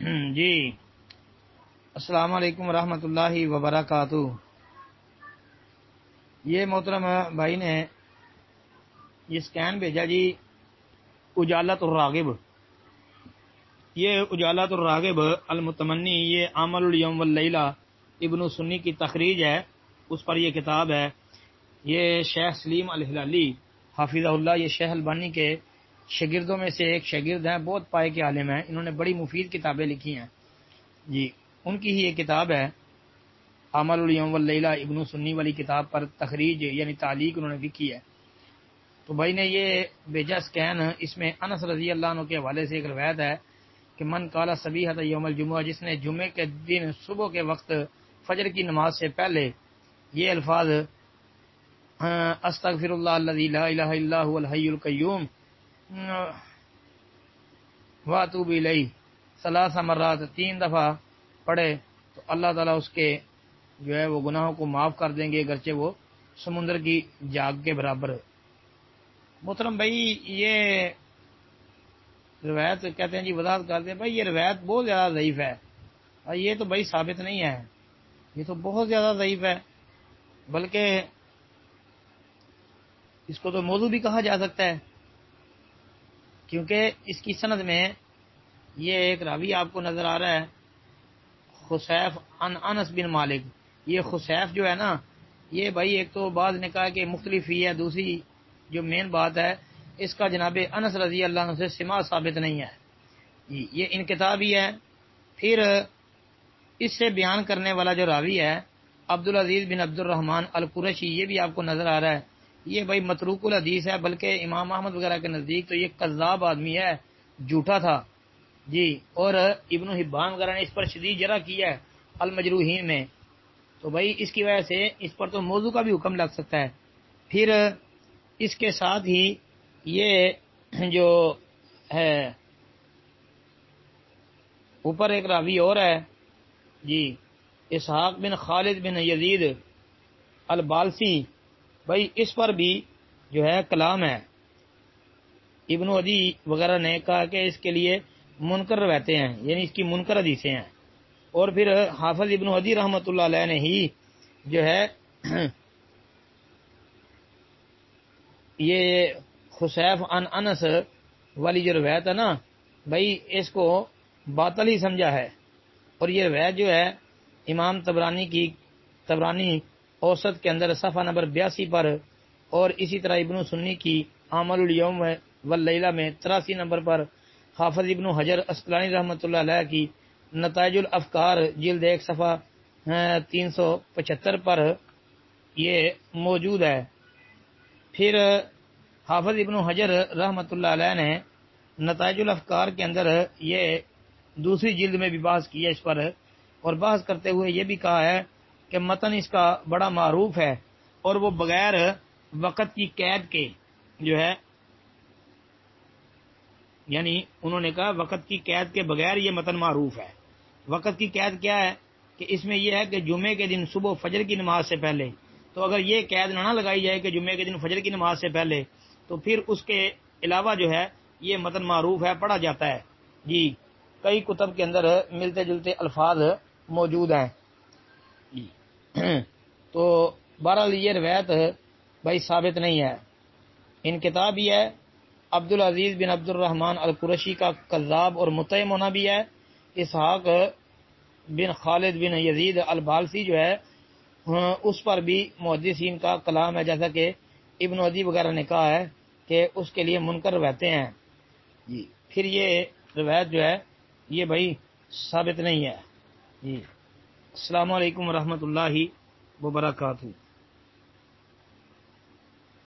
جی السلام علیکم ورحمۃ اللہ وبرکاتہ۔ یہ محترم بھائی نے یہ سکین بھیجا جی، اجالت الراغب۔ یہ اجالت الراغب المتمنی، یہ عمل الیوم واللیلہ ابن سنی کی تخریج ہے، اس پر یہ کتاب ہے۔ یہ شیخ سلیم الہلالی حافظہ اللہ، یہ شیخ البانی کے شاگردوں میں سے ایک شاگرد ہیں، بہت پائے کے عالم ہیں، انہوں نے بڑی مفید کتابیں لکھی ہیں جی۔ ان کی ہی یہ کتاب ہے عمل الیوم واللیلہ ابن سنی والی کتاب پر تخریج یعنی تعلیق انہوں نے لکھی ہے۔ تو بھائی نے یہ بھیجا سکین، اس میں انس رضی اللہ عنہ کے حوالے سے ایک روایت ہے کہ من قال صبیحۃ یوم الجمعہ، جس نے جمعے کے دن صبح کے وقت فجر کی نماز سے پہلے یہ الفاظ استغفر اللہ الذی لا الہ الا هو الحی القیوم واتوب الیہ ثلاث مرات، 3 دفعہ پڑھے تو اللہ تعالیٰ اس کے جو ہے وہ گناہوں کو معاف کر دیں گے، گرچہ وہ سمندر کی جاگ کے برابر۔ محترم بھائی یہ روایت کہتے ہیں جی، وضاحت کرتے ہیں بھائی یہ روایت بہت زیادہ ضعیف ہے، اور یہ تو بھائی ثابت نہیں ہے، یہ تو بہت زیادہ ضعیف ہے، بلکہ اس کو تو موضوع بھی کہا جا سکتا ہے، کیونکہ اس کی سند میں یہ ایک راوی آپ کو نظر آ رہا ہے خسیف عن انس بن مالک۔ یہ خسیف جو ہے نا، یہ بھائی ایک تو بعض نے کہا کہ مختلف ہی ہے، دوسری جو مین بات ہے اس کا جناب انس رضی اللہ عنہ سے سماع ثابت نہیں ہے، یہ انقطاعی ہے۔ پھر اس سے بیان کرنے والا جو راوی ہے عبدالعزیز بن عبد الرحمن القرشی، یہ بھی آپ کو نظر آ رہا ہے، یہ بھائی متروک الحدیث ہے، بلکہ امام احمد وغیرہ کے نزدیک تو یہ کذاب آدمی ہے، جھوٹا تھا جی۔ اور ابن حبان وغیرہ نے اس پر شدید جرح کیا ہے المجروحین میں، تو بھائی اس کی وجہ سے اس پر تو موضوع کا بھی حکم لگ سکتا ہے۔ پھر اس کے ساتھ ہی یہ جو ہے اوپر ایک راوی اور ہے جی، اسحاق بن خالد بن یزید البالسی، بھائی اس پر بھی جو ہے کلام ہے، ابن عدی وغیرہ نے کہا کہ اس کے لیے منکر روایتیں ہیں، یعنی اس کی منکر حدیثیں ہیں۔ اور پھر حافظ ابن عدی رحمۃ اللہ علیہ نے ہی جو ہے یہ خسیف عن انس والی جو روایت ہے نا بھائی، اس کو باطل ہی سمجھا ہے، اور یہ روایت جو ہے امام طبرانی اوسط کے اندر صفحہ نمبر 82 پر، اور اسی طرح ابن سنی کی عمل الیوم واللیلہ میں 83 نمبر پر، حافظ ابن حجر اسقلانی رحمۃ اللہ علیہ کی نتائج الافکار جلد 1 صفحہ 375 پر یہ موجود ہے۔ پھر حافظ ابن حجر رحمۃ اللہ علیہ نے نتائج الافکار کے اندر یہ دوسری جلد میں بھی بحث کی ہے اس پر، اور بحث کرتے ہوئے یہ بھی کہا ہے کہ متن اس کا بڑا معروف ہے، اور وہ بغیر وقت کی قید کے جو ہے، یعنی انہوں نے کہا وقت کی قید کے بغیر یہ متن معروف ہے۔ وقت کی قید کیا ہے کہ اس میں یہ ہے کہ جمعے کے دن صبح فجر کی نماز سے پہلے، تو اگر یہ قید نہ لگائی جائے کہ جمعے کے دن فجر کی نماز سے پہلے، تو پھر اس کے علاوہ جو ہے یہ متن معروف ہے، پڑھا جاتا ہے جی۔ کئی کتب کے اندر ملتے جلتے الفاظ موجود ہیں جی۔ تو بہرحال یہ روایت بھائی ثابت نہیں ہے، انقطاع بھی ہے، عبدالعزیز بن عبد الرحمن القرشی کا کذاب اور متہم ہونا بھی ہے، اسحاق بن خالد بن یزید البالسی جو ہے اس پر بھی محدثین کا کلام ہے، جیسا کہ ابن عدی وغیرہ نے کہا ہے کہ اس کے لیے منکر روایتیں ہیں جی۔ پھر یہ روایت جو ہے یہ بھائی ثابت نہیں ہے جی۔ السلام علیکم ورحمۃ اللہ وبرکاتہ۔